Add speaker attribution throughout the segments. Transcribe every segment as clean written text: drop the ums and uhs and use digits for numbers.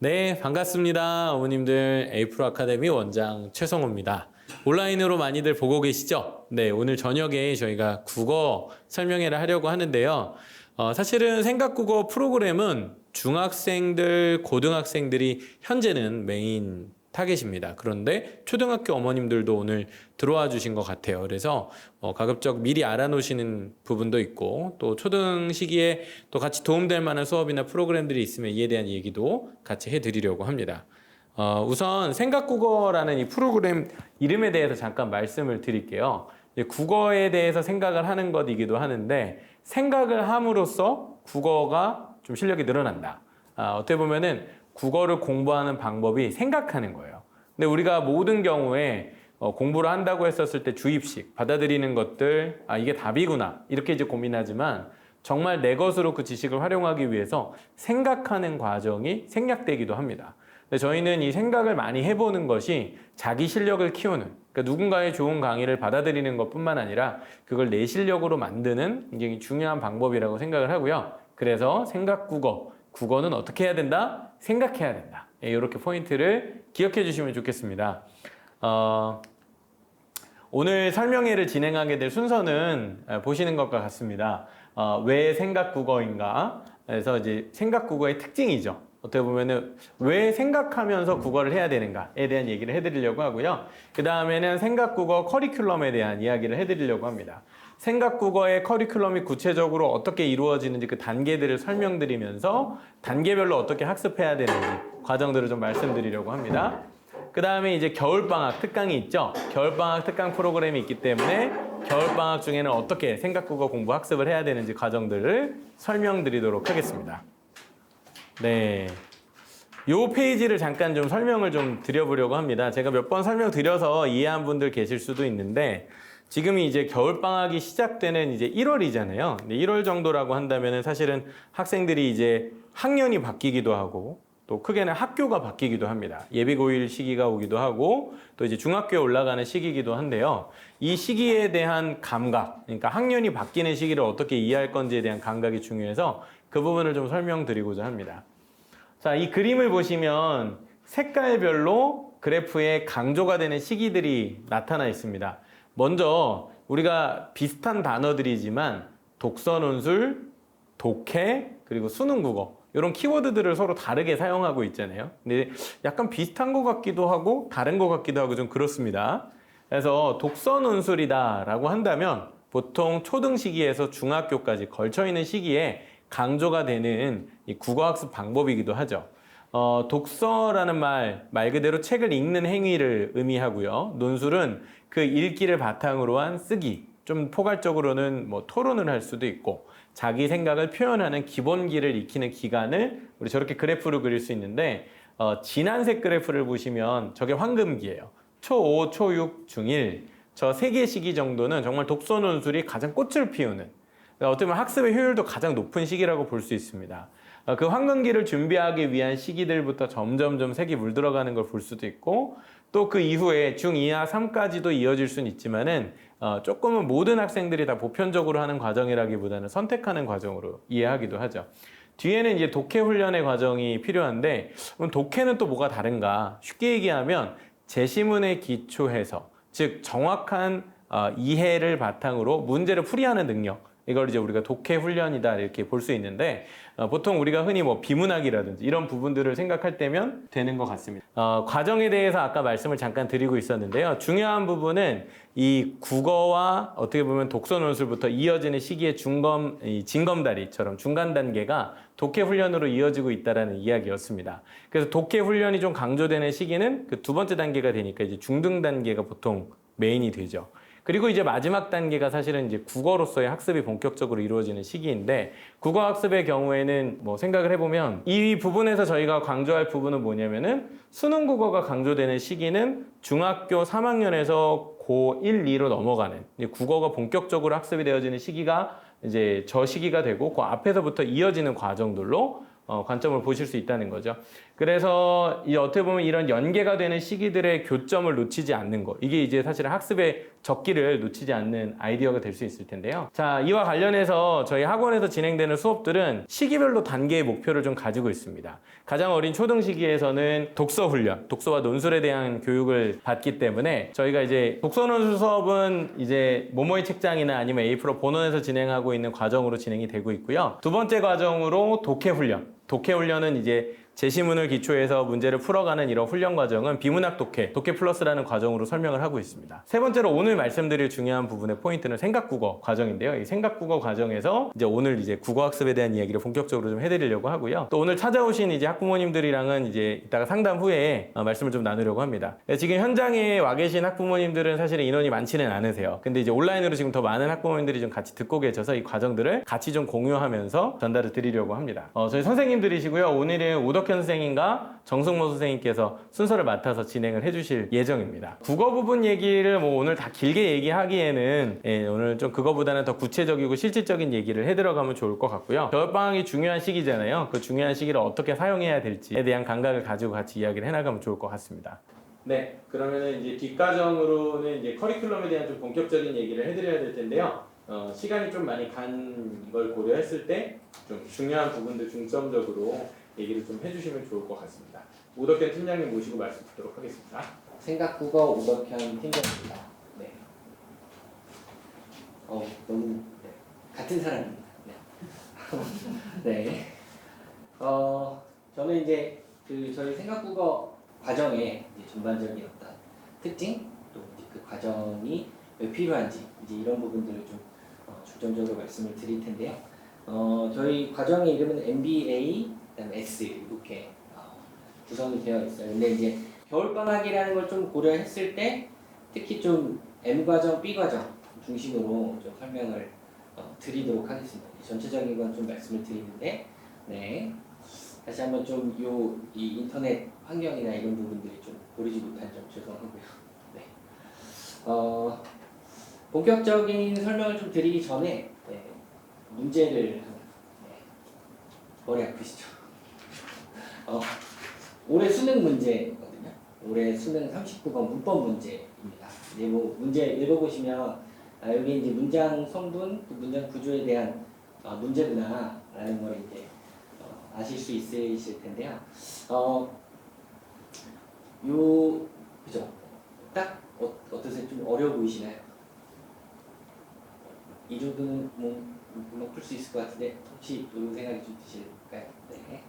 Speaker 1: 네, 반갑습니다. 어머님들 에이프로 아카데미 원장 최성호입니다. 온라인으로 많이들 보고 계시죠? 네, 오늘 저녁에 저희가 국어 설명회를 하려고 하는데요. 사실은 생각국어 프로그램은 중학생들, 고등학생들이 현재는 메인 타겟입니다. 그런데 초등학교 어머님들도 오늘 들어와 주신 것 같아요. 그래서 가급적 미리 알아놓으시는 부분도 있고 또 초등 시기에 또 같이 도움될 만한 수업이나 프로그램들이 있으면 이에 대한 얘기도 같이 해드리려고 합니다. 우선 생각국어라는 이 프로그램 이름에 대해서 잠깐 말씀을 드릴게요. 국어에 대해서 생각을 하는 것이기도 하는데 생각을 함으로써 국어가 좀 실력이 늘어난다. 어떻게 보면은 국어를 공부하는 방법이 생각하는 거예요. 근데 우리가 모든 경우에 공부를 한다고 했었을 때 주입식, 받아들이는 것들, 이게 답이구나 이렇게 이제 고민하지만 정말 내 것으로 그 지식을 활용하기 위해서 생각하는 과정이 생략되기도 합니다. 근데 저희는 이 생각을 많이 해보는 것이 자기 실력을 키우는, 그러니까 누군가의 좋은 강의를 받아들이는 것뿐만 아니라 그걸 내 실력으로 만드는 굉장히 중요한 방법이라고 생각을 하고요. 그래서 생각국어, 국어는 어떻게 해야 된다? 생각해야 된다. 이렇게 포인트를 기억해 주시면 좋겠습니다. 오늘 설명회를 진행하게 될 순서는 보시는 것과 같습니다. 왜 생각국어인가? 그래서 이제 생각국어의 특징이죠. 어떻게 보면은 왜 생각하면서 국어를 해야 되는가에 대한 얘기를 해드리려고 하고요. 그 다음에는 생각국어 커리큘럼에 대한 이야기를 해드리려고 합니다. 생각국어의 커리큘럼이 구체적으로 어떻게 이루어지는지 그 단계들을 설명드리면서 단계별로 어떻게 학습해야 되는지 과정들을 좀 말씀드리려고 합니다. 그 다음에 이제 겨울방학 특강이 있죠. 겨울방학 특강 프로그램이 있기 때문에 겨울방학 중에는 어떻게 생각국어 공부 학습을 해야 되는지 과정들을 설명드리도록 하겠습니다. 네. 요 페이지를 잠깐 좀 설명을 좀 드려보려고 합니다. 제가 몇 번 설명드려서 이해한 분들 계실 수도 있는데 지금이 이제 겨울방학이 시작되는 이제 1월이잖아요. 근데 1월 정도라고 한다면은 사실은 학생들이 이제 학년이 바뀌기도 하고 또 크게는 학교가 바뀌기도 합니다. 예비고일 시기가 오기도 하고 또 이제 중학교에 올라가는 시기이기도 한데요. 이 시기에 대한 감각, 그러니까 학년이 바뀌는 시기를 어떻게 이해할 건지에 대한 감각이 중요해서 그 부분을 좀 설명드리고자 합니다. 자, 이 그림을 보시면 색깔별로 그래프에 강조가 되는 시기들이 나타나 있습니다. 먼저 우리가 비슷한 단어들이지만 독서논술, 독해, 그리고 수능국어 이런 키워드들을 서로 다르게 사용하고 있잖아요. 근데 약간 비슷한 것 같기도 하고 다른 것 같기도 하고 좀 그렇습니다. 그래서 독서논술이다라고 한다면 보통 초등 시기에서 중학교까지 걸쳐있는 시기에 강조가 되는 이 국어학습 방법이기도 하죠. 독서라는 말 그대로 책을 읽는 행위를 의미하고요. 논술은 그 읽기를 바탕으로 한 쓰기, 좀 포괄적으로는 뭐 토론을 할 수도 있고 자기 생각을 표현하는 기본기를 익히는 기간을 우리 저렇게 그래프로 그릴 수 있는데 진한색 그래프를 보시면 저게 황금기예요. 초5, 초6, 중1 저 3개 시기 정도는 정말 독서 논술이 가장 꽃을 피우는, 어떻게 보면 학습의 효율도 가장 높은 시기라고 볼 수 있습니다. 그 황금기를 준비하기 위한 시기들부터 점점점 색이 물들어가는 걸 볼 수도 있고 또 그 이후에 중2와 3까지도 이어질 수는 있지만은 조금은 모든 학생들이 다 보편적으로 하는 과정이라기보다는 선택하는 과정으로 이해하기도 하죠. 뒤에는 이제 독해 훈련의 과정이 필요한데 그럼 독해는 또 뭐가 다른가? 쉽게 얘기하면 제시문에 기초해서 즉 정확한 이해를 바탕으로 문제를 풀이하는 능력, 이걸 이제 우리가 독해 훈련이다 이렇게 볼 수 있는데 보통 우리가 흔히 뭐 비문학이라든지 이런 부분들을 생각할 때면 되는 것 같습니다. 과정에 대해서 아까 말씀을 잠깐 드리고 있었는데요. 중요한 부분은 이 국어와 어떻게 보면 독서 논술부터 이어지는 시기의 징검다리처럼 중간 단계가 독해 훈련으로 이어지고 있다라는 이야기였습니다. 그래서 독해 훈련이 좀 강조되는 시기는 그 두 번째 단계가 되니까 이제 중등 단계가 보통 메인이 되죠. 그리고 이제 마지막 단계가 사실은 이제 국어로서의 학습이 본격적으로 이루어지는 시기인데 국어 학습의 경우에는 뭐 생각을 해보면 이 부분에서 저희가 강조할 부분은 뭐냐면은 수능 국어가 강조되는 시기는 중학교 3학년에서 고1, 2로 넘어가는 국어가 본격적으로 학습이 되어지는 시기가 이제 저 시기가 되고 그 앞에서부터 이어지는 과정들로 관점을 보실 수 있다는 거죠. 그래서 어떻게 보면 이런 연계가 되는 시기들의 교점을 놓치지 않는 거, 이게 이제 사실 학습의 적기를 놓치지 않는 아이디어가 될 수 있을 텐데요. 자, 이와 관련해서 저희 학원에서 진행되는 수업들은 시기별로 단계의 목표를 좀 가지고 있습니다. 가장 어린 초등 시기에서는 독서 훈련, 독서와 논술에 대한 교육을 받기 때문에 저희가 이제 독서 논술 수업은 이제 모모의 책장이나 아니면 A 프로 본원에서 진행하고 있는 과정으로 진행이 되고 있고요. 두 번째 과정으로 독해 훈련. 독해 훈련은 이제 제시문을 기초해서 문제를 풀어가는 이런 훈련 과정은 비문학 독해, 독해 플러스라는 과정으로 설명을 하고 있습니다. 세 번째로 오늘 말씀드릴 중요한 부분의 포인트는 생각국어 과정인데요. 이 생각국어 과정에서 이제 오늘 이제 국어학습에 대한 이야기를 본격적으로 좀 해드리려고 하고요. 또 오늘 찾아오신 이제 학부모님들이랑은 이제 이따가 상담 후에 말씀을 좀 나누려고 합니다. 지금 현장에 와 계신 학부모님들은 사실은 인원이 많지는 않으세요. 근데 이제 온라인으로 지금 더 많은 학부모님들이 좀 같이 듣고 계셔서 이 과정들을 같이 좀 공유하면서 전달을 드리려고 합니다. 저희 선생님들이시고요. 오늘은 오덕현 선생님과 정승모 선생님께서 순서를 맡아서 진행을 해주실 예정입니다. 국어 부분 얘기를 뭐 오늘 다 길게 얘기하기에는 오늘 좀 그거보다는 더 구체적이고 실질적인 얘기를 해 들어가면 좋을 것 같고요. 겨울방학이 중요한 시기잖아요. 그 중요한 시기를 어떻게 사용해야 될지에 대한 감각을 가지고 같이 이야기를 해나가면 좋을 것 같습니다. 네, 그러면은 이제 뒷과정으로는 이제 커리큘럼에 대한 좀 본격적인 얘기를 해드려야 될 텐데요. 시간이 좀 많이 간 걸 고려했을 때 좀 중요한 부분들 중점적으로 얘기를 좀 해주시면 좋을 것 같습니다. 오덕현 팀장님 모시고 말씀 듣도록 하겠습니다.
Speaker 2: 생각국어 오덕현 팀장입니다. 네. 너무 네. 같은 사람입니다. 네. 네. 저는 이제 저희 생각국어 과정의 이제 전반적인 어떤 특징 또 그 과정이 왜 필요한지 이제 이런 부분들을 좀 중점적으로 말씀을 드릴 텐데요. 저희 과정의 이름은 MBA 그다음에 S 이렇게 구성이 되어 있어요. 근데 이제 겨울방학이라는 걸 좀 고려했을 때 특히 좀 M과정, B과정 중심으로 좀 설명을 드리도록 하겠습니다. 전체적인 건 좀 말씀을 드리는데, 네. 다시 한번 좀 이 인터넷 환경이나 이런 부분들이 좀 고르지 못한 점 죄송하고요. 네. 본격적인 설명을 좀 드리기 전에 문제를 머리 아프시죠? 올해 수능 문제거든요. 올해 수능 39번 문법 문제입니다. 이제 뭐 문제 읽어보시면 여기 이제 문장 성분, 문장 구조에 대한 문제구나라는 걸 이제 아실 수 있으실 텐데요. 그죠? 딱 어떠세요? 좀 어려워 보이시나요? 이 정도는 뭐 풀 수 있을 것 같은데 혹시 이런 생각이 좀 드실까요? 네.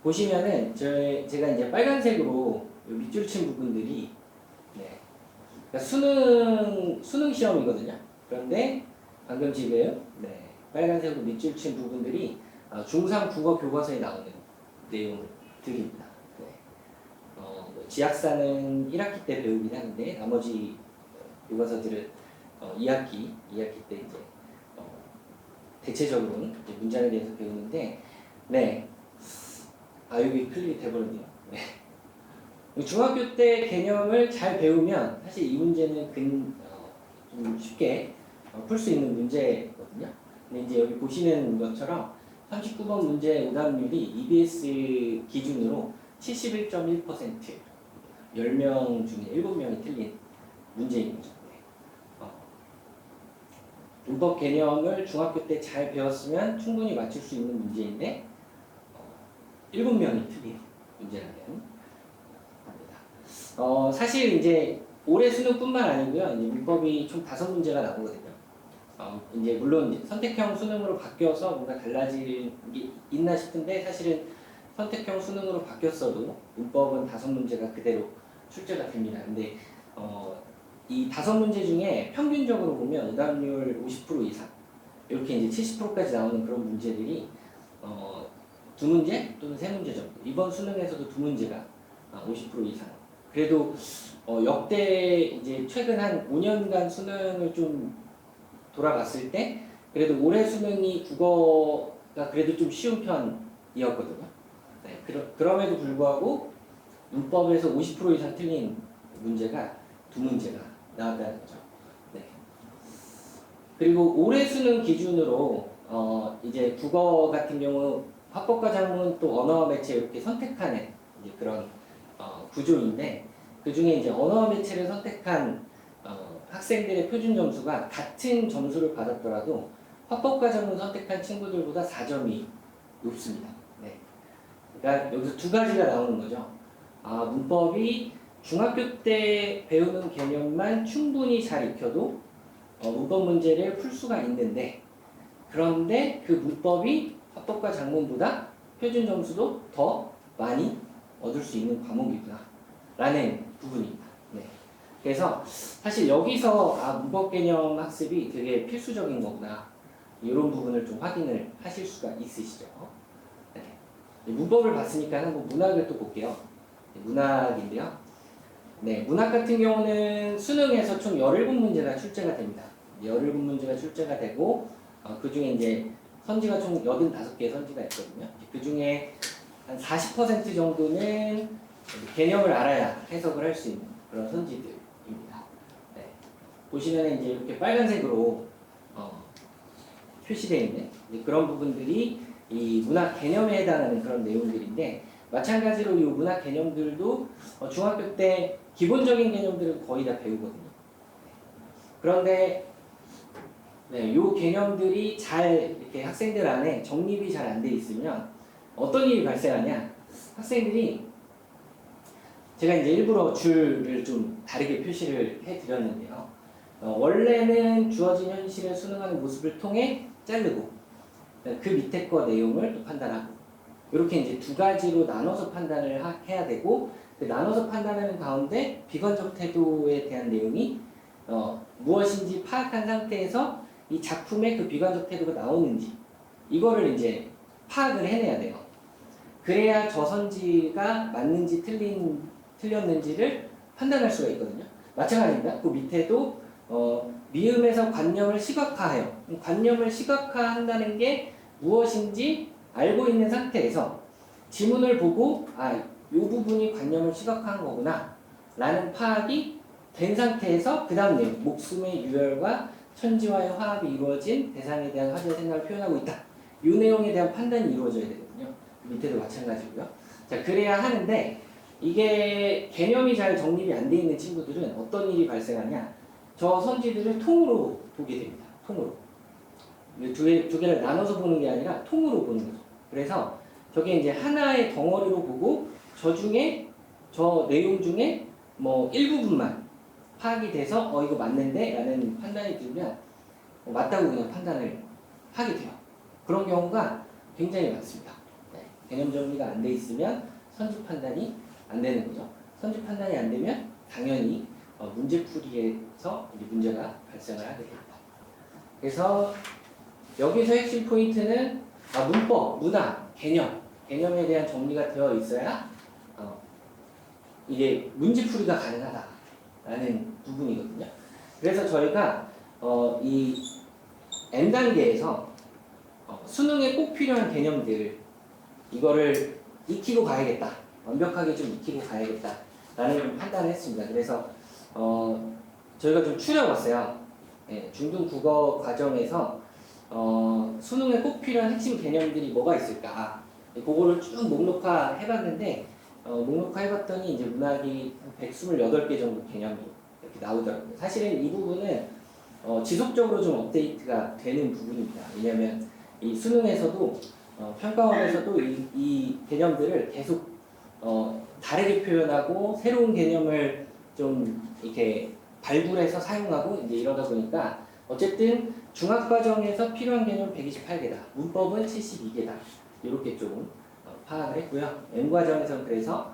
Speaker 2: 보시면은 제가 이제 빨간색으로 밑줄 친 부분들이 그러니까 수능 시험이거든요. 그런데 방금 지금 빨간색으로 밑줄 친 부분들이 중3 국어 교과서에 나오는 내용들입니다. 지학사는 1학기 때 배우긴 하는데 나머지 교과서들은 2학기 때 이제 대체적으로는 이제 문장에 대해서 배우는데 여기 클릭이 돼버렸네요. 중학교 때 개념을 잘 배우면 사실 이 문제는 좀 쉽게 풀 수 있는 문제거든요. 근데 이제 여기 보시는 것처럼 39번 문제 오답률이 EBS 기준으로 71.1%, 10명 중에 7명이 틀린 문제인 거죠. 문법 개념을 중학교 때 잘 배웠으면 충분히 맞출 수 있는 문제인데 7명이 틀린 문제라면 합니다. 사실 이제 올해 수능뿐만 아니고요. 이제 문법이 총 5문제가 나오거든요. 이제 물론 이제 선택형 수능으로 바뀌어서 뭔가 달라질 게 있나 싶은데 사실은 선택형 수능으로 바뀌었어도 문법은 5문제가 그대로 출제가 됩니다. 근데 이 5문제 중에 평균적으로 보면 오답률 50% 이상 이렇게 이제 70%까지 나오는 그런 문제들이 2문제 또는 3문제 정도. 이번 수능에서도 2문제가 50% 이상. 그래도 역대 이제 최근 한 5년간 수능을 좀 돌아봤을 때 그래도 올해 수능이 국어가 그래도 좀 쉬운 편이었거든요. 그럼에도 불구하고 문법에서 50% 이상 틀린 문제가 2문제가 나왔다는 거죠. 그리고 올해 수능 기준으로 이제 국어 같은 경우 화법과 작문 또 언어와 매체 이렇게 선택하는 이제 그런 구조인데 그 중에 이제 언어 매체를 선택한 학생들의 표준 점수가 같은 점수를 받았더라도 화법과정을 선택한 친구들보다 4점이 높습니다. 네. 그러니까 여기서 두 가지가 나오는 거죠. 문법이 중학교 때 배우는 개념만 충분히 잘 익혀도 문법 문제를 풀 수가 있는데, 그런데 그 문법이 화법과 작문보다 표준 점수도 더 많이 얻을 수 있는 과목이구나 라는 부분입니다. 네. 그래서 사실 여기서 문법 개념 학습이 되게 필수적인 거구나, 이런 부분을 좀 확인을 하실 수가 있으시죠. 네. 문법을 봤으니까 한번 문학을 또 볼게요. 네, 문학인데요. 네, 문학 같은 경우는 수능에서 총 17문제가 출제가 됩니다. 17문제가 출제가 되고 그 중에 이제 선지가 총 85개의 선지가 있거든요. 그 중에 한 40% 정도는 개념을 알아야 해석을 할 수 있는 그런 선지들입니다. 네. 보시면 이제 이렇게 빨간색으로 표시되어 있는 그런 부분들이 이 문학 개념에 해당하는 그런 내용들인데, 마찬가지로 이 문학 개념들도 중학교 때 기본적인 개념들은 거의 다 배우거든요. 그런데 이 개념들이 잘 이렇게 학생들 안에 정립이 잘 안 돼 있으면 어떤 일이 발생하냐? 학생들이, 제가 이제 일부러 줄을 좀 다르게 표시를 해드렸는데요. 원래는 주어진 현실을 수능하는 모습을 통해 자르고 그 밑에 거 내용을 또 판단하고, 이렇게 이제 두 가지로 나눠서 판단을 해야 되고, 그 나눠서 판단하는 가운데 비관적 태도에 대한 내용이 무엇인지 파악한 상태에서 이 작품의 그 비관적 태도가 나오는지 이거를 이제 파악을 해내야 돼요. 그래야 저 선지가 맞는지 틀렸는지를 판단할 수가 있거든요. 마찬가지입니다. 그 밑에도 미음에서 관념을 시각화해요. 관념을 시각화한다는 게 무엇인지 알고 있는 상태에서 지문을 보고 이 부분이 관념을 시각화한 거구나 라는 파악이 된 상태에서 그 다음 내용, 목숨의 유혈과 천지와의 화합이 이루어진 대상에 대한 화제의 생각을 표현하고 있다, 이 내용에 대한 판단이 이루어져야 되거든요. 밑에도 마찬가지고요. 자, 그래야 하는데 이게 개념이 잘 정립이 안 돼 있는 친구들은 어떤 일이 발생하냐, 저 선지들을 통으로 보게 됩니다. 통으로. 두 개를 나눠서 보는 게 아니라 통으로 보는 거죠. 그래서 저게 이제 하나의 덩어리로 보고 저 내용 중에 뭐 일부분만 파악이 돼서 이거 맞는데 라는 판단이 들면 맞다고 그냥 판단을 하게 돼요. 그런 경우가 굉장히 많습니다. 네. 개념 정리가 안 돼 있으면 선지 판단이 안 되는 거죠. 선지 판단이 안 되면 당연히 문제풀이에서 문제가 발생을 하게 됩니다. 그래서 여기서 핵심 포인트는 문법, 문학, 개념에 대한 정리가 되어 있어야 이게 문제풀이가 가능하다라는 부분이거든요. 그래서 저희가 이 N단계에서 수능에 꼭 필요한 개념들, 이거를 익히고 가야겠다, 완벽하게 좀 익히고 가야겠다라는 판단을 했습니다. 그래서 저희가 좀 추려봤어요. 중등 국어 과정에서 수능에 꼭 필요한 핵심 개념들이 뭐가 있을까, 그거를 쭉 목록화 해봤는데 목록화 해봤더니 이제 문학이 128개 정도 개념이 이렇게 나오더라고요. 사실은 이 부분은 지속적으로 좀 업데이트가 되는 부분입니다. 왜냐하면 이 수능에서도 평가원에서도 이 개념들을 계속 다르게 표현하고 새로운 개념을 좀 이렇게 발굴해서 사용하고 이제 이러다 보니까 어쨌든 중학과정에서 필요한 개념 128개다. 문법은 72개다. 이렇게 좀 파악을 했고요. N과정에서는 그래서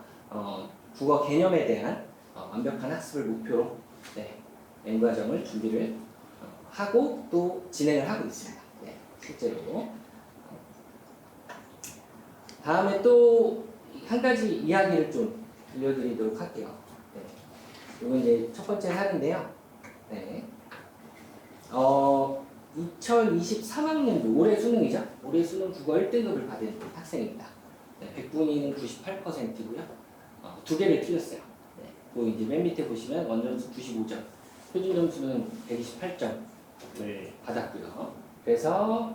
Speaker 2: 국어 개념에 대한 완벽한 학습을 목표로 N과정을 준비를 하고 또 진행을 하고 있습니다. 네, 실제로. 다음에 또 한 가지 이야기를 좀 들려드리도록 할게요. 네. 이건 이제 첫 번째 사례인데요. 네. 2023학년도 올해 수능이죠. 올해 수능 국어 1등급을 받은 학생입니다. 네, 100분위는 98%고요. 두 개를 틀렸어요. 네. 그 이제 맨 밑에 보시면 원점수 95점, 표준 점수는 128점을 받았고요. 그래서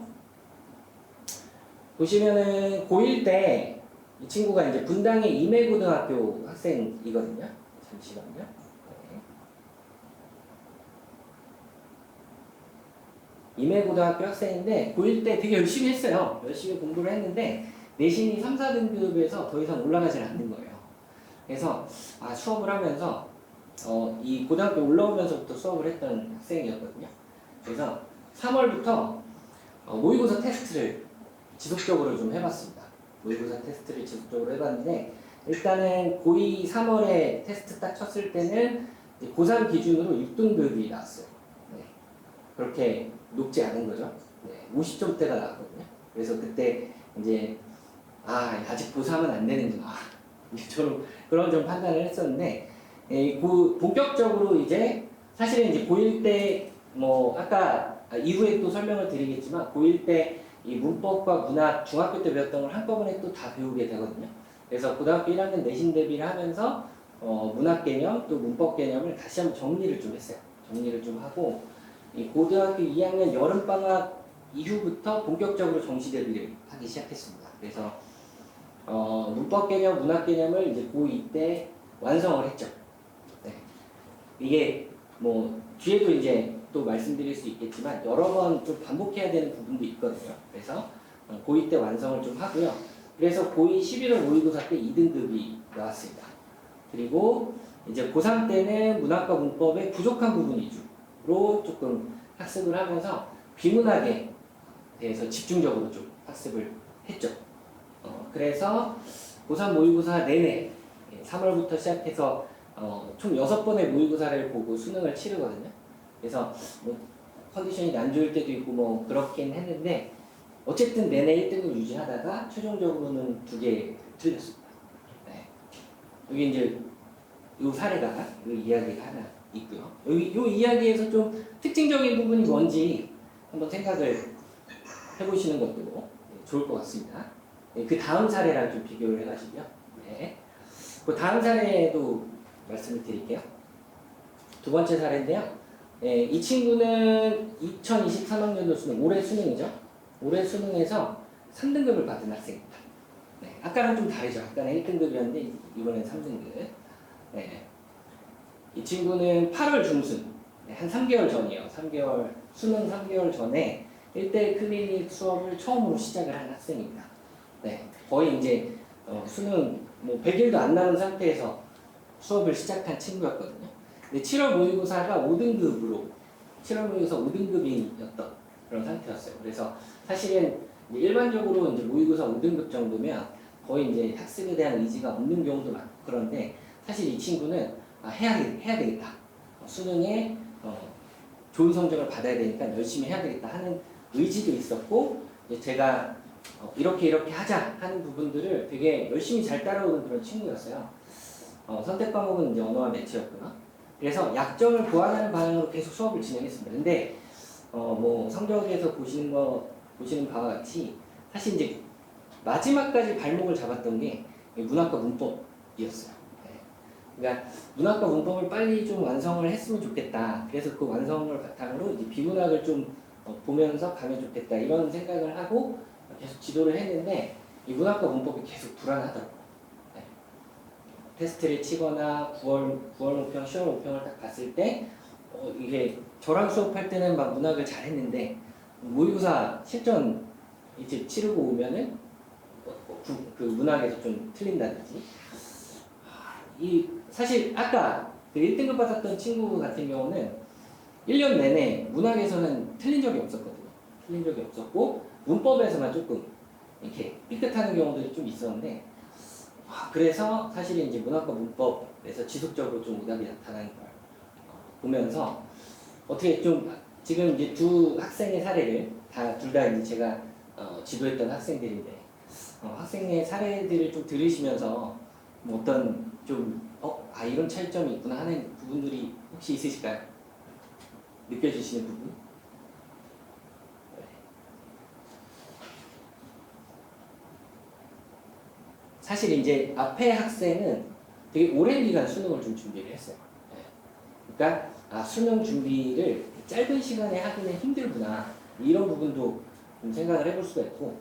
Speaker 2: 보시면은 고1 때 이 친구가 이제 분당의 임해고등학교 학생이거든요. 잠시만요. 네. 임해고등학교 학생인데 고1 때 되게 열심히 했어요. 열심히 공부를 했는데 내신이 3, 4등급에서 더 이상 올라가지 않는 거예요. 그래서 수업을 하면서 이 고등학교 올라오면서부터 수업을 했던 학생이었거든요. 그래서 3월부터 모의고사 테스트를 지속적으로 좀 해봤습니다. 모의고사 테스트를 지속적으로 해봤는데 일단은 고2 3월에 테스트 딱 쳤을 때는 고3 기준으로 6등급이 나왔어요. 네. 그렇게 높지 않은 거죠. 네. 50점대가 나왔거든요. 그래서 그때 이제 아직 고3은 안 되는구나. 저는 그런 좀 판단을 했었는데 본격적으로 이제 사실은 이제 고1 때 뭐 아까 이후에 또 설명을 드리겠지만 고1 때 이 문법과 문학 중학교 때 배웠던 걸 한꺼번에 또 다 배우게 되거든요. 그래서 고등학교 1학년 내신 대비를 하면서 문학 개념 또 문법 개념을 다시 한번 정리를 좀 했어요. 정리를 좀 하고 이 고등학교 2학년 여름 방학 이후부터 본격적으로 정시 대비를 하기 시작했습니다. 그래서 문법 개념, 문학 개념을 이제 고2 때 완성을 했죠. 네. 이게 뭐 뒤에도 이제 또 말씀드릴 수 있겠지만 여러 번 좀 반복해야 되는 부분도 있거든요. 그래서 고2 때 완성을 좀 하고요. 그래서 고2 11월 모의고사 때 2등급이 나왔습니다. 그리고 이제 고3 때는 문학과 문법의 부족한 부분 위주로 조금 학습을 하면서 비문학에 대해서 집중적으로 좀 학습을 했죠. 그래서 고3 모의고사 내내 3월부터 시작해서 총 6번의 모의고사를 보고 수능을 치르거든요. 그래서 뭐 컨디션이 안 좋을 때도 있고 뭐 그렇긴 했는데 어쨌든 내내 1등을 유지하다가 최종적으로는 2개 틀렸습니다. 네. 여기 이제 이 사례가 이 이야기가 하나 있고요. 여기 이 이야기에서 좀 특징적인 부분이 뭔지 한번 생각을 해보시는 것도 좋을 것 같습니다. 네, 그 다음 사례랑 좀 비교를 해가지고요. 네. 그 다음 사례도 말씀을 드릴게요. 두 번째 사례인데요. 네, 이 친구는 2023학년도 수능, 올해 수능이죠. 올해 수능에서 3등급을 받은 학생입니다. 네, 아까랑 좀 다르죠. 아까는 1등급이었는데 이번엔 3등급. 네. 이 친구는 8월 중순, 네, 한 3개월 전이에요. 수능 3개월 전에 1대1 클리닉 수업을 처음으로 시작을 한 학생입니다. 네, 거의 이제 수능 뭐 100일도 안 남은 상태에서 수업을 시작한 친구였거든요. 근데 7월 모의고사가 5등급으로 7월 모의고사 5등급이었던 그런 상태였어요. 그래서 사실은 일반적으로 이제 모의고사 5등급 정도면 거의 이제 학습에 대한 의지가 없는 경우도 많고 그런데 사실 이 친구는 해야 되겠다. 수능에 좋은 성적을 받아야 되니까 열심히 해야 되겠다 하는 의지도 있었고 제가 이렇게 하자 하는 부분들을 되게 열심히 잘 따라오는 그런 친구였어요. 선택 과목은 이제 언어와 매체였고요. 그래서 약점을 보완하는 방향으로 계속 수업을 진행했습니다. 근데 뭐 성적에서 보시는 바와 같이 사실 이제 마지막까지 발목을 잡았던 게 문학과 문법이었어요. 네. 그러니까 문학과 문법을 빨리 좀 완성을 했으면 좋겠다. 그래서 그 완성을 바탕으로 이제 비문학을 좀 보면서 가면 좋겠다 이런 생각을 하고 계속 지도를 했는데 이 문학과 문법이 계속 불안하더라고요. 네. 테스트를 치거나 9월 모평, 10월 모평을 딱 봤을 때 이게 저랑 수업할 때는 막 문학을 잘 했는데 모의고사 실전 이제 치르고 오면은 그 문학에서 좀 틀린다든지 사실 아까 그 1등급 받았던 친구 같은 경우는 1년 내내 문학에서는 틀린 적이 없었거든요. 틀린 적이 없었고 문법에서만 조금 이렇게 삐끗하는 경우들이 좀 있었는데 그래서 사실 이제 문학과 문법에서 지속적으로 좀 오답이 나타나는 걸 보면서 어떻게 좀 지금 이제 두 학생의 사례를 둘 다 이제 제가 지도했던 학생들인데 학생의 사례들을 좀 들으시면서 뭐 어떤 좀 이런 차이점이 있구나 하는 부분들이 혹시 있으실까요? 느껴지시는 부분? 네. 사실 이제 앞에 학생은 되게 오랜 기간 수능을 좀 준비를 했어요. 네. 그러니까 수능 준비를 짧은 시간에 하기는 힘들구나 이런 부분도 좀 생각을 해볼 수가 있고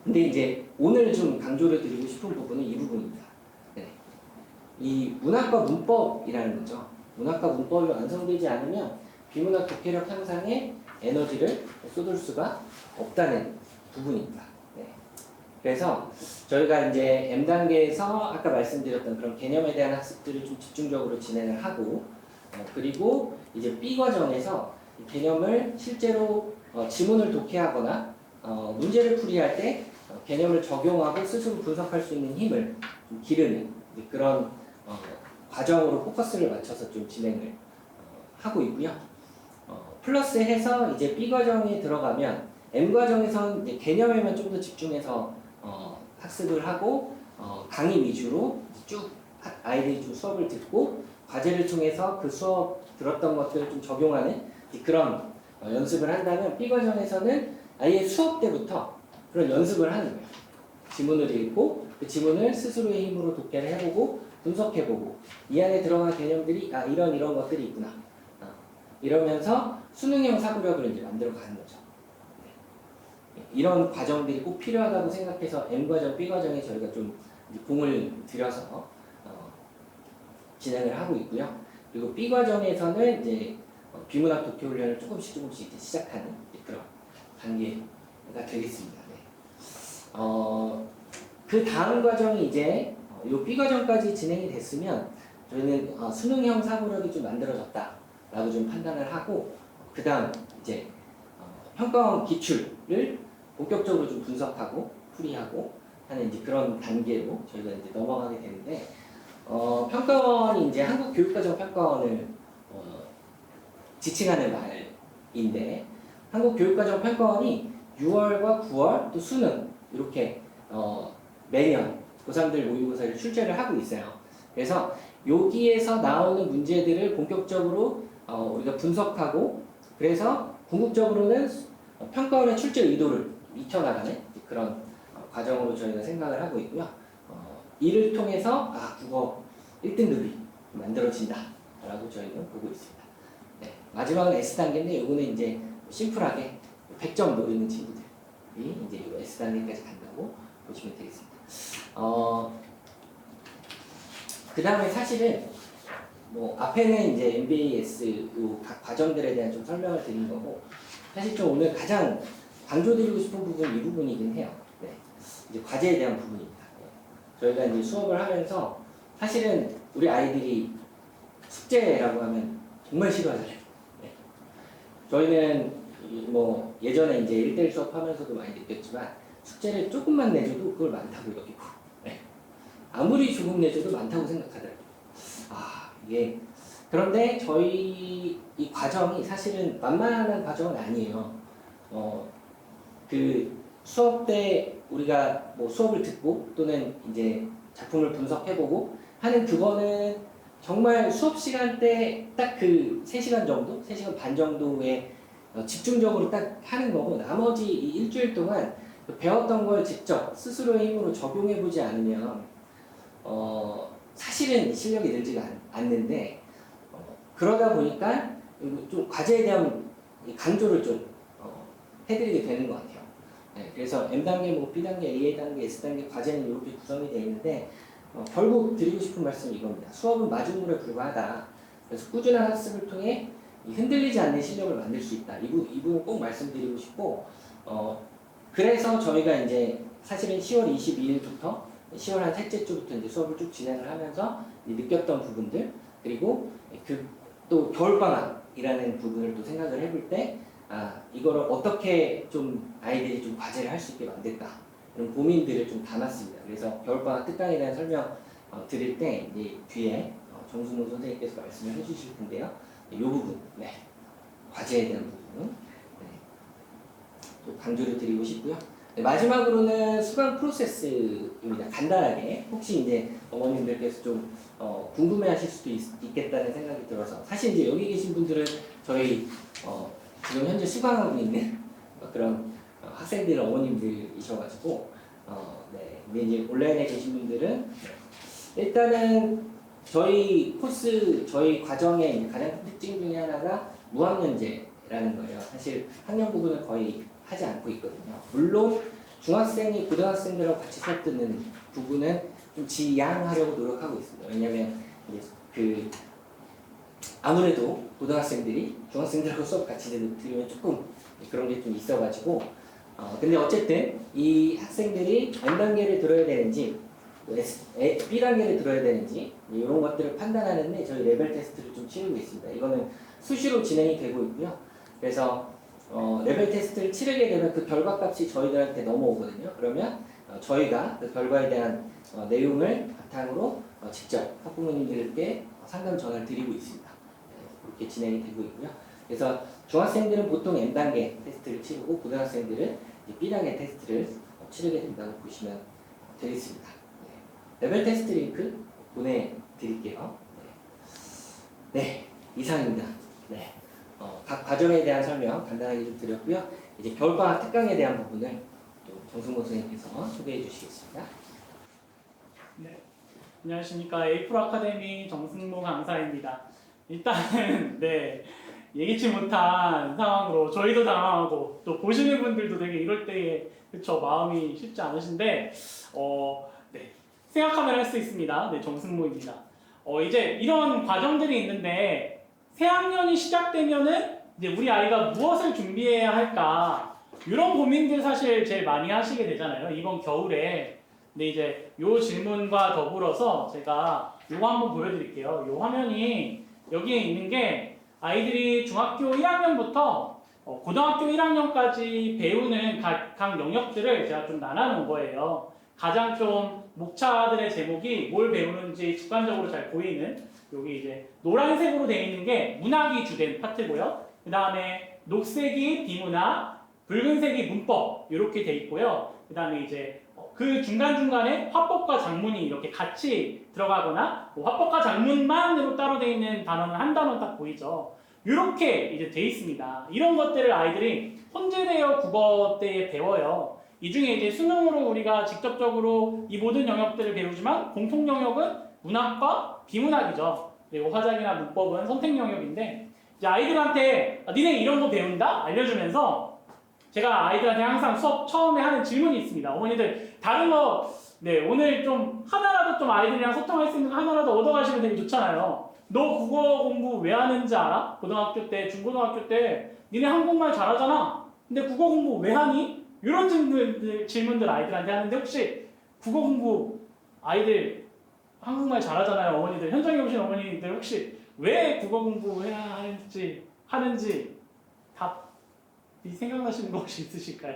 Speaker 2: 근데 이제 오늘 좀 강조를 드리고 싶은 부분은 이 부분입니다. 네. 이 문학과 문법이라는 거죠. 문학과 문법이 완성되지 않으면 비문학 독해력 향상에 에너지를 쏟을 수가 없다는 부분입니다. 네. 그래서 저희가 이제 M단계에서 아까 말씀드렸던 그런 개념에 대한 학습들을 좀 집중적으로 진행을 하고 그리고 이제 B과정에서 이 개념을 실제로 지문을 독해하거나 문제를 풀이할 때 개념을 적용하고 스스로 분석할 수 있는 힘을 좀 기르는 그런 과정으로 포커스를 맞춰서 좀 진행을 하고 있고요. 플러스 해서 이제 B과정에 들어가면 M과정에서는 이제 개념에만 좀 더 집중해서 학습을 하고 강의 위주로 쭉 아이들이 좀 수업을 듣고 과제를 통해서 그 수업 들었던 것들을 좀 적용하는 그런 연습을 한다면 B과정에서는 아예 수업 때부터 그런 연습을 하는 거예요. 지문을 읽고 그 지문을 스스로의 힘으로 독해를 해보고 분석해보고 이 안에 들어간 개념들이 이런 것들이 있구나 이러면서 수능형 사고력을 이제 만들어가는 거죠. 이런 과정들이 꼭 필요하다고 생각해서 M과정, B과정에 저희가 좀 공을 들여서 진행을 하고 있고요. 그리고 B과정에서는 이제 비문학 독해 훈련을 조금씩 이제 시작하는 그런 단계가 되겠습니다. 네. 그 다음 과정이 이제 요 B과정까지 진행이 됐으면 저희는 수능형 사고력이 좀 만들어졌다라고 좀 판단을 하고 그 다음 이제 평가원 기출을 본격적으로 좀 분석하고 풀이하고 하는 이제 그런 단계로 저희가 이제 넘어가게 되는데 평가원이 이제 한국교육과정 평가원을 지칭하는 말인데 한국교육과정 평가원이 6월과 9월 또 수능 이렇게 매년 고3들 모의고사를 출제를 하고 있어요. 그래서 여기에서 나오는 문제들을 본격적으로 우리가 분석하고 그래서 궁극적으로는 평가원의 출제 의도를 익혀나가는 그런 과정으로 저희가 생각을 하고 있고요. 이를 통해서 국어 1등급이 만들어진다라고 저희는 보고 있습니다. 네, 마지막은 S단계인데 이거는 이제 심플하게 100점 노리는 친구들이 이제 이 S단계까지 간다고 보시면 되겠습니다. 그 다음에 사실은 뭐 앞에는 이제 MBAS 각 과정들에 대한 좀 설명을 드린 거고 사실 좀 오늘 가장 강조드리고 싶은 부분이 이 부분이긴 해요. 네. 이제 과제에 대한 부분입니다. 네. 저희가 이제 수업을 하면서 사실은 우리 아이들이 숙제라고 하면 정말 싫어하잖아요. 네. 저희는 뭐 예전에 이제 1대1 수업하면서도 많이 느꼈지만 숙제를 조금만 내줘도 그걸 많다고 여기고 네. 아무리 조금 내줘도 많다고 생각하더라고요. 이게 그런데 저희 이 과정이 사실은 만만한 과정은 아니에요. 그 수업 때 우리가 뭐 수업을 듣고 또는 이제 작품을 분석해보고 하는 그거는 정말 수업 시간 때 딱 그 3시간 정도, 3시간 반 정도에 집중적으로 딱 하는 거고 나머지 이 일주일 동안 배웠던 걸 직접 스스로의 힘으로 적용해보지 않으면 사실은 실력이 늘지가 않는데 그러다 보니까 좀 과제에 대한 강조를 좀 해드리게 되는 것 같아요. 네, 그래서 M단계, 뭐 B단계, A단계, S단계 과제는 이렇게 구성이 되어 있는데 결국 드리고 싶은 말씀은 이겁니다. 수업은 마중물에 불과하다. 그래서 꾸준한 학습을 통해 흔들리지 않는 실력을 만들 수 있다. 이 부분 꼭 말씀드리고 싶고 그래서 저희가 이제 사실은 10월 22일부터 10월 한 셋째 주부터 이제 수업을 쭉 진행을 하면서 느꼈던 부분들 그리고 또 겨울방학이라는 부분을 또 생각을 해볼 때 이거를 어떻게 좀 아이들이 좀 과제를 할 수 있게 만들까 이런 고민들을 좀 담았습니다. 그래서 겨울방학 특강에 대한 설명 드릴 때 이제 뒤에 정순호 선생님께서 말씀을 해주실 텐데요. 이 부분, 네. 과제에 대한 부분 또 강조를 드리고 싶고요. 네, 마지막으로는 수강 프로세스입니다. 간단하게 혹시 이제 어머님들께서 좀 궁금해하실 수도 있겠다는 생각이 들어서 사실 이제 여기 계신 분들은 저희 지금 현재 수강하고 있는 그런 학생들 어머님들이셔가지고 네. 근데 이제 온라인에 계신 분들은 일단은 저희 코스 저희 과정의 가장 큰 특징 중에 하나가 무학년제라는 거예요. 사실 학년 부분을 거의 하지 않고 있거든요. 물론 중학생이 고등학생들하고 같이 수업 듣는 부분은 좀 지양하려고 노력하고 있습니다. 왜냐하면 이제 그 아무래도 고등학생들이 중학생들하고 수업 같이 들으면 조금 그런 게 좀 있어가지고 근데 어쨌든 이 학생들이 N단계를 들어야 되는지 B단계를 들어야 되는지 이런 것들을 판단하는데 저희 레벨 테스트를 좀 치르고 있습니다. 이거는 수시로 진행이 되고 있고요. 그래서 레벨 테스트를 치르게 되면 그 결과값이 저희들한테 넘어오거든요. 그러면 저희가 그 결과에 대한 내용을 바탕으로 직접 학부모님들께 상담 전화를 드리고 있습니다. 그렇게 진행이 되고 있고요. 그래서 중학생들은 보통 N단계 테스트를 치르고 고등학생들은 B단계 테스트를 치르게 된다고 보시면 되겠습니다. 레벨 테스트 링크 보내드릴게요. 네, 이상입니다. 네, 각 과정에 대한 설명 간단하게 좀 드렸고요. 이제 겨울방학 특강에 대한 부분을 또 정승모 선생님께서 소개해 주시겠습니다.
Speaker 3: 네, 안녕하십니까. 에이프로 아카데미 정승모 강사입니다. 일단은 네, 예기치 못한 상황으로 저희도 당황하고 또 보시는 분들도 되게 이럴 때에 그쵸 마음이 쉽지 않으신데 네, 생각하면 할 수 있습니다. 네, 정승모입니다. 이제 이런 과정들이 있는데 새 학년이 시작되면은 이제 우리 아이가 무엇을 준비해야 할까 이런 고민들 사실 제일 많이 하시게 되잖아요. 이번 겨울에. 근데 이제 요 질문과 더불어서 제가 요거 한번 보여드릴게요. 요 화면이 여기에 있는 게 아이들이 중학교 1학년부터 고등학교 1학년까지 배우는 각 영역들을 제가 좀 나눠놓은 거예요. 가장 좀 목차들의 제목이 뭘 배우는지 주관적으로 잘 보이는 여기 이제 노란색으로 되어 있는 게 문학이 주된 파트고요. 그 다음에 녹색이 비문학, 붉은색이 문법 이렇게 돼 있고요. 그 다음에 이제 그 중간중간에 화법과 작문이 이렇게 같이 들어가거나 뭐 화법과 작문만으로 따로 되어 있는 단어는 한 단어 딱 보이죠. 이렇게 이제 돼 있습니다. 이런 것들을 아이들이 혼재되어 국어 때에 배워요. 이 중에 이제 수능으로 우리가 직접적으로 이 모든 영역들을 배우지만 공통 영역은 문학과 비문학이죠. 그리고 화작이나 문법은 선택 영역인데 이제 아이들한테 니네 이런 거 배운다? 알려주면서 제가 아이들한테 항상 수업 처음에 하는 질문이 있습니다. 어머니들 다른 거 네, 오늘 좀 하나라도 좀 아이들이랑 소통할 수 있는 거 하나라도 얻어가시면 되게 좋잖아요. 너 국어 공부 왜 하는지 알아? 고등학교 때, 중고등학교 때 니네 한국말 잘하잖아. 근데 국어 공부 왜 하니? 이런 질문들 아이들한테 하는데 혹시 국어 공부 아이들 한국말 잘하잖아요. 어머니들 현장에 오신 어머니들 혹시 왜 국어 공부해야 하는지 답이 생각나시는 거 혹시 있으실까요?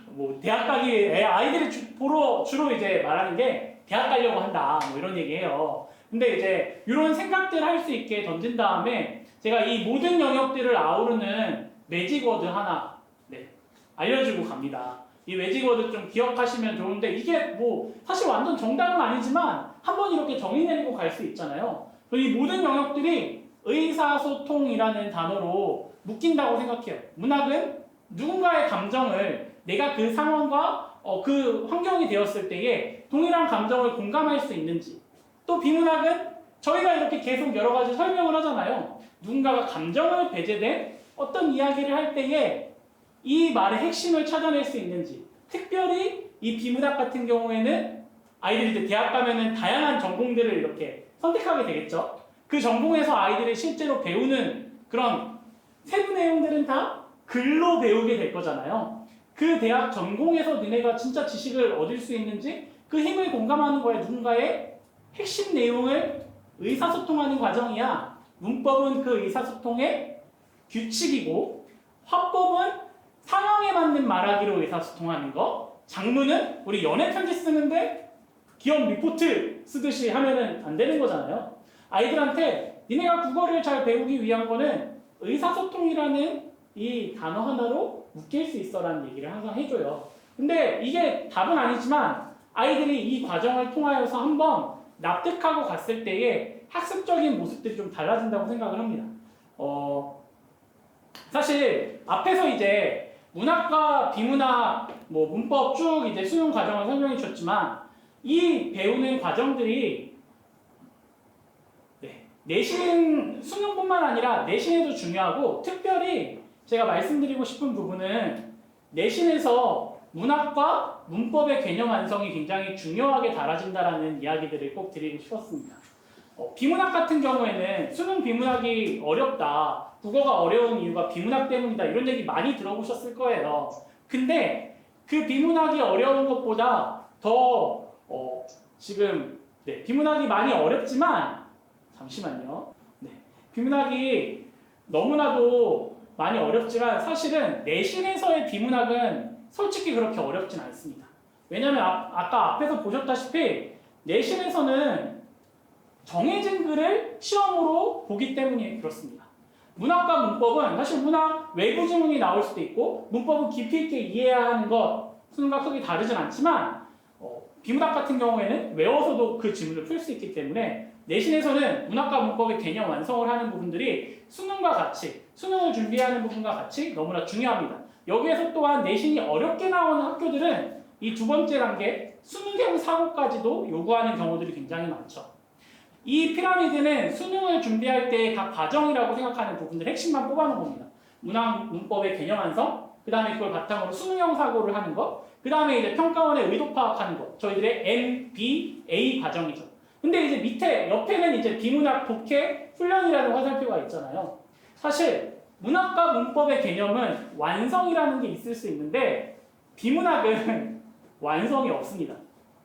Speaker 3: 뭐 대학 가기 아이들이 주로 이제 말하는 게 대학 가려고 한다 뭐 이런 얘기예요. 근데 이제 이런 생각들 할 수 있게 던진 다음에 제가 이 모든 영역들을 아우르는 매직워드 하나 알려주고 갑니다. 이 매직워드 좀 기억하시면 좋은데 이게 뭐 사실 완전 정답은 아니지만 한번 이렇게 정의 내리고 갈 수 있잖아요. 이 모든 영역들이 의사소통이라는 단어로 묶인다고 생각해요. 문학은 누군가의 감정을 내가 그 상황과 그 환경이 되었을 때에 동일한 감정을 공감할 수 있는지, 또 비문학은 저희가 이렇게 계속 여러 가지 설명을 하잖아요. 누군가가 감정을 배제된 어떤 이야기를 할 때에 이 말의 핵심을 찾아낼 수 있는지, 특별히 이 비문학 같은 경우에는 아이들이 이제 대학 가면은 다양한 전공들을 이렇게 선택하게 되겠죠. 그 전공에서 아이들이 실제로 배우는 그런 세부 내용들은 다 글로 배우게 될 거잖아요. 그 대학 전공에서 너네가 진짜 지식을 얻을 수 있는지 그 힘을 공감하는 거에 누군가의 핵심 내용을 의사소통하는 과정이야. 문법은 그 의사소통의 규칙이고 화법은 상황에 맞는 말하기로 의사소통하는 거, 작문은 우리 연애편지 쓰는데 기업 리포트 쓰듯이 하면은 안 되는 거잖아요. 아이들한테 니네가 국어를 잘 배우기 위한 거는 의사소통이라는 이 단어 하나로 묶일 수 있어라는 얘기를 항상 해줘요. 근데 이게 답은 아니지만 아이들이 이 과정을 통하여서 한번 납득하고 갔을 때에 학습적인 모습들이 좀 달라진다고 생각을 합니다. 사실 앞에서 이제 문학과 비문학, 뭐 문법 쭉 이제 수능 과정을 설명해 주셨지만 이 배우는 과정들이 내신 수능뿐만 아니라 내신에도 중요하고 특별히 제가 말씀드리고 싶은 부분은 내신에서 문학과 문법의 개념 완성이 굉장히 중요하게 달아진다라는 이야기들을 꼭 드리고 싶었습니다. 비문학 같은 경우에는 수능 비문학이 어렵다, 국어가 어려운 이유가 비문학 때문이다 이런 얘기 많이 들어보셨을 거예요. 근데 그 비문학이 어려운 것보다 더 지금 비문학이 많이 어렵지만 잠시만요. 비문학이 너무나도 많이 어렵지만 사실은 내신에서의 비문학은 솔직히 그렇게 어렵진 않습니다. 왜냐하면 아까 앞에서 보셨다시피 내신에서는 정해진 글을 시험으로 보기 때문에 그렇습니다. 문학과 문법은 사실 문학 외부 지문이 나올 수도 있고 문법은 깊이 있게 이해해야 하는 것 수능과 크게 다르진 않지만 비문학 같은 경우에는 외워서도 그 지문을 풀 수 있기 때문에 내신에서는 문학과 문법의 개념 완성을 하는 부분들이 수능과 같이 수능을 준비하는 부분과 같이 너무나 중요합니다. 여기에서 또한 내신이 어렵게 나오는 학교들은 이 두 번째 단계 수능형 사고까지도 요구하는 경우들이 굉장히 많죠. 이 피라미드는 수능을 준비할 때 각 과정이라고 생각하는 부분들 핵심만 뽑아놓은 겁니다. 문학 문법의 개념 완성, 그 다음에 그걸 바탕으로 수능형 사고를 하는 것, 그 다음에 이제 평가원의 의도 파악하는 것, 저희들의 MBA 과정이죠. 근데 이제 밑에 옆에는 이제 비문학 독해 훈련이라는 화살표가 있잖아요. 사실 문학과 문법의 개념은 완성이라는 게 있을 수 있는데 비문학은 완성이 없습니다.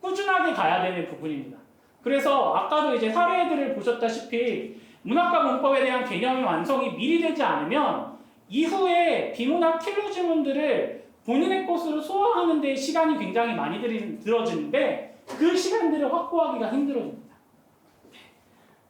Speaker 3: 꾸준하게 가야 되는 부분입니다. 그래서 아까도 이제 사례들을 보셨다시피 문학과 문법에 대한 개념의 완성이 미리 되지 않으면 이후에 비문학 킬러 지문들을 본인의 것으로 소화하는 데 시간이 굉장히 많이 들어지는데 그 시간들을 확보하기가 힘들어집니다.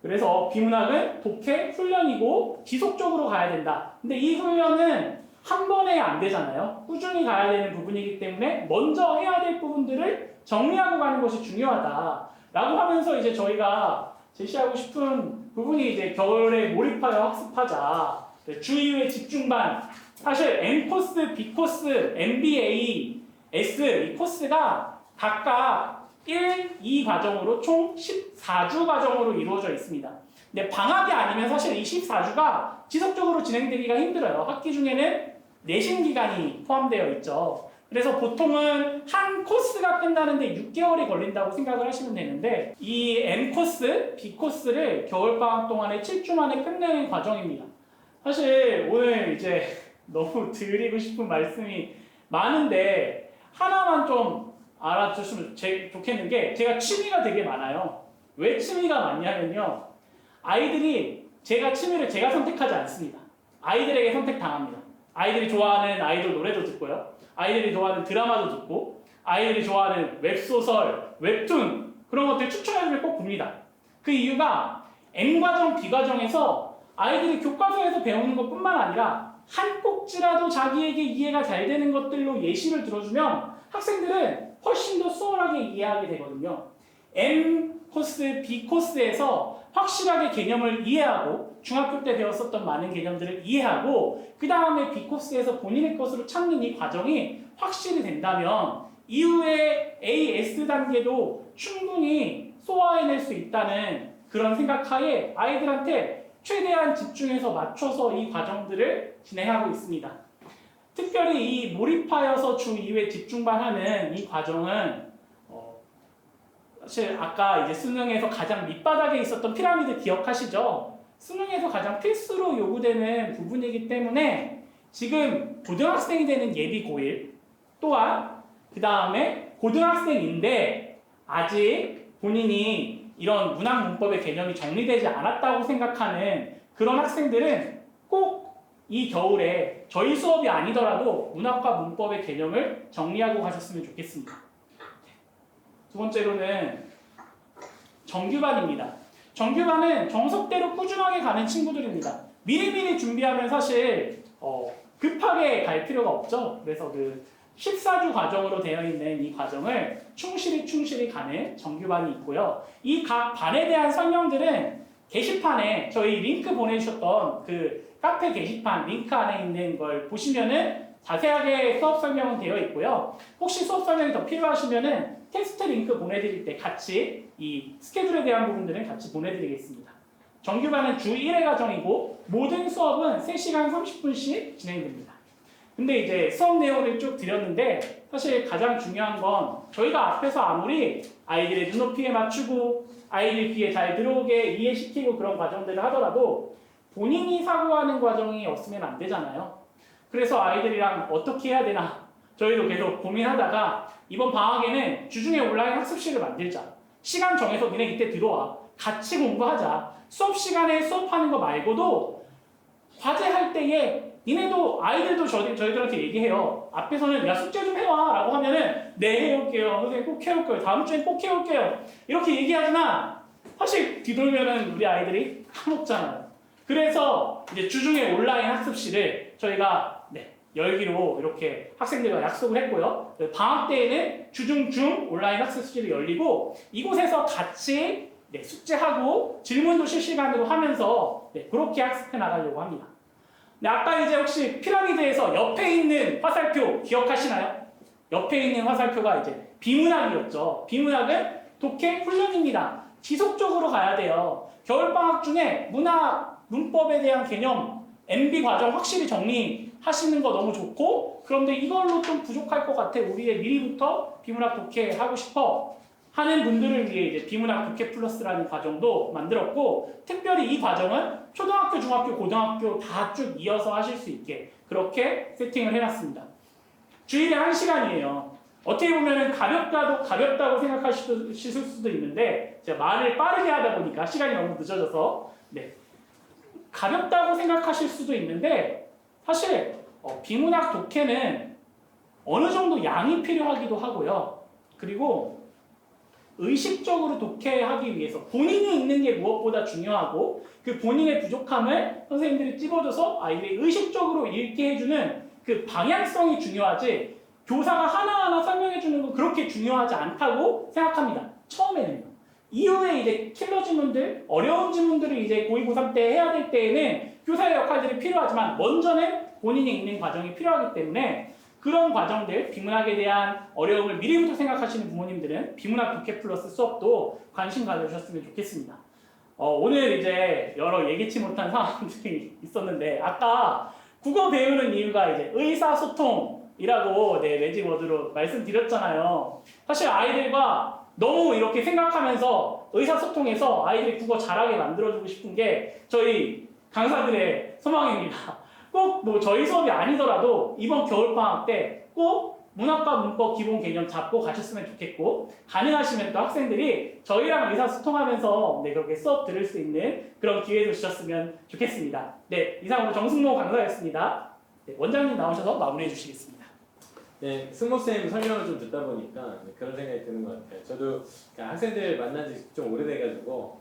Speaker 3: 그래서 비문학은 독해 훈련이고 지속적으로 가야 된다. 근데 이 훈련은 한 번에 안 되잖아요. 꾸준히 가야 되는 부분이기 때문에 먼저 해야 될 부분들을 정리하고 가는 것이 중요하다. 라고 하면서 이제 저희가 제시하고 싶은 부분이 이제 겨울에 몰입하여 학습하자. 주2회 집중반. 사실 N코스, B코스, MBA, S 이 코스가 각각 1, 2 과정으로 총 14주 과정으로 이루어져 있습니다. 근데 방학이 아니면 사실 이 14주가 지속적으로 진행되기가 힘들어요. 학기 중에는 내신 기간이 포함되어 있죠. 그래서 보통은 한 코스가 끝나는데 6개월이 걸린다고 생각을 하시면 되는데 이 N코스, B코스를 겨울방학 동안에 7주 만에 끝내는 과정입니다. 사실 오늘 이제 너무 드리고 싶은 말씀이 많은데 하나만 좀 알아주시면 좋겠는 게 제가 취미가 되게 많아요. 왜 취미가 많냐면요. 아이들이 취미를 제가 선택하지 않습니다. 아이들에게 선택당합니다. 아이들이 좋아하는 아이돌 노래도 듣고요. 아이들이 좋아하는 드라마도 듣고 아이들이 좋아하는 웹소설, 웹툰 그런 것들 추천해주면 꼭 봅니다. 그 이유가 N과정, B과정에서 아이들이 교과서에서 배우는 것뿐만 아니라 한 꼭지라도 자기에게 이해가 잘 되는 것들로 예시를 들어주면 학생들은 훨씬 더 수월하게 이해하게 되거든요. M 코스, B 코스에서 확실하게 개념을 이해하고 중학교 때 배웠었던 많은 개념들을 이해하고 그 다음에 B 코스에서 본인의 것으로 찾는 이 과정이 확실히 된다면 이후에 A, S 단계도 충분히 소화해낼 수 있다는 그런 생각하에 아이들한테 최대한 집중해서 맞춰서 이 과정들을 진행하고 있습니다. 특별히 이 몰입하여서 주 2회 집중반 하는 이 과정은 사실 아까 이제 수능에서 가장 밑바닥에 있었던 피라미드 기억하시죠? 수능에서 가장 필수로 요구되는 부분이기 때문에 지금 고등학생이 되는 예비 고1 또한 그 다음에 고등학생인데 아직 본인이 이런 문학 문법의 개념이 정리되지 않았다고 생각하는 그런 학생들은 꼭 이 겨울에 저희 수업이 아니더라도 문학과 문법의 개념을 정리하고 가셨으면 좋겠습니다. 두 번째로는 정규반입니다. 정규반은 정석대로 꾸준하게 가는 친구들입니다. 미리미리 준비하면 사실 급하게 갈 필요가 없죠. 그래서 그 14주 과정으로 되어 있는 이 과정을 충실히 가는 정규반이 있고요. 이 각 반에 대한 설명들은 게시판에 저희 링크 보내주셨던 그 카페 게시판 링크 안에 있는 걸 보시면은 자세하게 수업 설명은 되어 있고요. 혹시 수업 설명이 더 필요하시면은 테스트 링크 보내드릴 때 같이 이 스케줄에 대한 부분들은 같이 보내드리겠습니다. 정규반은 주 1회 과정이고 모든 수업은 3시간 30분씩 진행됩니다. 근데 이제 수업 내용을 쭉 드렸는데 사실 가장 중요한 건 저희가 앞에서 아무리 아이들의 눈높이에 맞추고 아이들 귀에 잘 들어오게 이해시키고 그런 과정들을 하더라도 본인이 사고하는 과정이 없으면 안 되잖아요. 그래서 아이들이랑 어떻게 해야 되나 저희도 계속 고민하다가 이번 방학에는 주중에 온라인 학습실을 만들자. 시간 정해서 니네 이때 들어와. 같이 공부하자. 수업 시간에 수업하는 거 말고도 과제할 때에 니네도 아이들도 저희들한테 얘기해요. 앞에서는 야 숙제 좀 해와 라고 하면은 네 해올게요. 선생님 꼭 해올게요. 다음 주엔 꼭 해올게요. 이렇게 얘기하지만 사실 뒤돌면은 우리 아이들이 까먹잖아요. 그래서 이제 주중에 온라인 학습실을 저희가 열기로 이렇게 학생들과 약속을 했고요. 방학 때에는 주중 중 온라인 학습실이 열리고 이곳에서 같이 숙제하고 질문도 실시간으로 하면서 그렇게 학습해 나가려고 합니다. 아까 이제 혹시 피라미드에서 옆에 있는 화살표 기억하시나요? 옆에 있는 화살표가 이제 비문학이었죠. 비문학은 독해 훈련입니다. 지속적으로 가야 돼요. 겨울방학 중에 문학, 문법에 대한 개념, MB 과정 확실히 정리하시는 거 너무 좋고 그런데 이걸로 좀 부족할 것 같아. 우리의 미리부터 비문학 독해 하고 싶어 하는 분들을 위해 이제 비문학 독해 플러스라는 과정도 만들었고 특별히 이 과정은 초등학교, 중학교, 고등학교 다 쭉 이어서 하실 수 있게 그렇게 세팅을 해놨습니다. 주일에 1시간이에요. 어떻게 보면 가볍다고 생각하실 수도 있는데 제가 말을 빠르게 하다 보니까 시간이 너무 늦어져서 가볍다고 생각하실 수도 있는데 사실 비문학 독해는 어느 정도 양이 필요하기도 하고요. 그리고 의식적으로 독해하기 위해서 본인이 읽는 게 무엇보다 중요하고 그 본인의 부족함을 선생님들이 찝어줘서 아이들이 의식적으로 읽게 해주는 그 방향성이 중요하지 교사가 하나하나 설명해주는 건 그렇게 중요하지 않다고 생각합니다. 처음에는요. 이후에 이제 킬러 지문들, 어려운 지문들을 이제 고2, 고3 때 해야 될 때에는 교사의 역할들이 필요하지만 먼저는 본인이 읽는 과정이 필요하기 때문에 그런 과정들, 비문학에 대한 어려움을 미리부터 생각하시는 부모님들은 비문학 독해 플러스 수업도 관심 가져주셨으면 좋겠습니다. 오늘 이제 여러 예기치 못한 상황들이 있었는데 아까 국어 배우는 이유가 이제 의사소통이라고 매직워드로 말씀드렸잖아요. 사실 아이들과 너무 이렇게 생각하면서 의사소통해서 아이들이 국어 잘하게 만들어주고 싶은 게 저희 강사들의 소망입니다. 꼭 뭐 저희 수업이 아니더라도 이번 겨울방학 때 꼭 문학과 문법 기본 개념 잡고 가셨으면 좋겠고 가능하시면 또 학생들이 저희랑 의사소통하면서 그렇게 수업 들을 수 있는 그런 기회도 주셨으면 좋겠습니다. 이상으로 정승모 강사였습니다. 원장님 나오셔서 마무리해 주시겠습니다.
Speaker 1: 네, 승모쌤 설명을 좀 듣다 보니까 그런 생각이 드는 것 같아요. 저도 학생들 만난 지 좀 오래돼가지고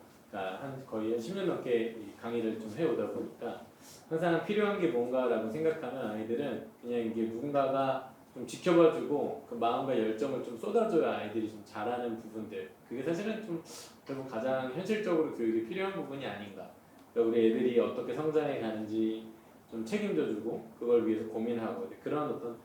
Speaker 1: 거의 한 10년 넘게 강의를 좀 해오다 보니까 항상 필요한 게 뭔가라고 생각하면 아이들은 그냥 이게 누군가가 좀 지켜봐주고 그 마음과 열정을 좀 쏟아줘야 아이들이 좀 잘하는 부분들 그게 사실은 좀 결국 가장 현실적으로 교육이 필요한 부분이 아닌가. 그러니까 우리 애들이 어떻게 성장해 가는지 좀 책임져주고 그걸 위해서 고민하고 그런 어떤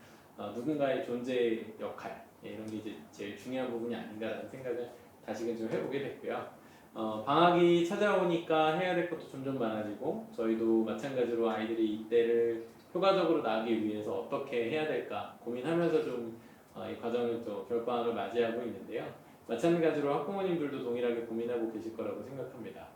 Speaker 1: 누군가의 존재의 역할 이런 게 이제 제일 중요한 부분이 아닌가라는 생각을 다시금 좀 해보게 됐고요. 방학이 찾아오니까 해야 될 것도 점점 많아지고 저희도 마찬가지로 아이들이 이때를 효과적으로 나가기 위해서 어떻게 해야 될까 고민하면서 좀 이 과정을 또 겨울방학을 맞이하고 있는데요. 마찬가지로 학부모님들도 동일하게 고민하고 계실 거라고 생각합니다.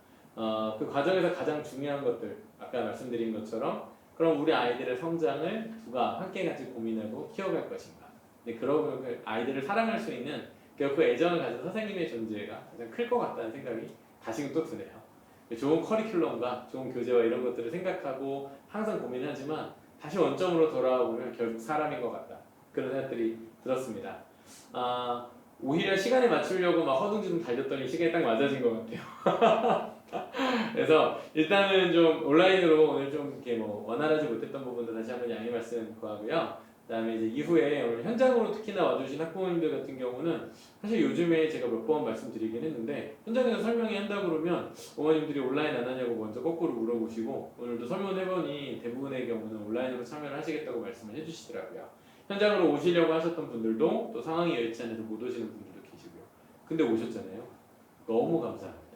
Speaker 1: 그 과정에서 가장 중요한 것들 아까 말씀드린 것처럼 그럼 우리 아이들의 성장을 누가 함께 같이 고민하고 키워갈 것인가. 근데 그러고 아이들을 사랑할 수 있는 그 애정을 가진 선생님의 존재가 가장 클 것 같다는 생각이 다시금 또 드네요. 좋은 커리큘럼과 좋은 교재와 이런 것들을 생각하고 항상 고민하지만 다시 원점으로 돌아오면 결국 사람인 것 같다. 그런 생각들이 들었습니다. 오히려 시간에 맞추려고 막 허둥지둥 달렸더니 시간이 딱 맞아진 것 같아요. 그래서 일단은 좀 온라인으로 오늘 좀 이렇게 뭐 원활하지 못했던 부분도 다시 한번 양해 말씀 구하고요. 그다음에 이제 이후에 오늘 현장으로 특히나 와주신 학부모님들 같은 경우는 사실 요즘에 제가 몇 번 말씀드리긴 했는데 현장에서 설명이 한다 그러면 어머님들이 온라인 안 하냐고 먼저 거꾸로 물어보시고 오늘도 설명해보니 대부분의 경우는 온라인으로 참여를 하시겠다고 말씀을 해주시더라고요. 현장으로 오시려고 하셨던 분들도 또 상황이 여의치 않아서 못 오시는 분들도 계시고요. 근데 오셨잖아요. 너무 감사합니다.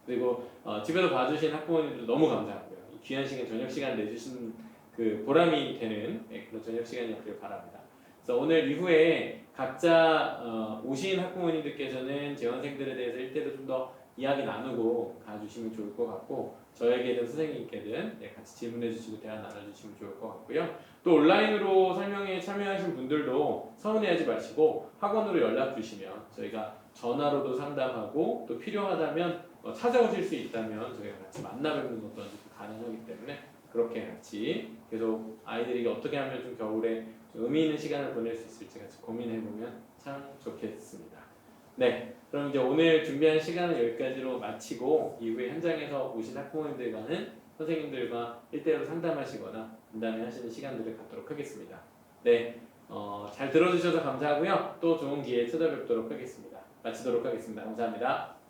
Speaker 1: 그리고 집에서 봐주신 학부모님들도 너무 감사하고요. 귀한 시간, 저녁 시간 내주신 그 보람이 되는 그런 저녁 시간이었길 바랍니다. 그래서 오늘 이후에 각자 오신 학부모님들께서는 재원생들에 대해서 일대로 좀 더 이야기 나누고 가주시면 좋을 것 같고 저에게든 선생님께든 같이 질문해 주시고 대화 나눠주시면 좋을 것 같고요. 또 온라인으로 설명회에 참여하신 분들도 서운해하지 마시고 학원으로 연락 주시면 저희가 전화로도 상담하고 또 필요하다면 찾아오실 수 있다면 저희가 같이 만나 뵙는 것도 가능하기 때문에 그렇게 같이 계속 아이들에게 어떻게 하면 좀 겨울에 좀 의미 있는 시간을 보낼 수 있을지 같이 고민해 보면 참 좋겠습니다. 네, 그럼 이제 오늘 준비한 시간은 여기까지로 마치고 이후에 현장에서 오신 학부모님들과는 선생님들과 1대1로 상담하시거나 분담회 하시는 시간들을 갖도록 하겠습니다. 네, 잘 들어주셔서 감사하고요. 또 좋은 기회에 찾아뵙도록 하겠습니다. 마치도록 하겠습니다. 감사합니다.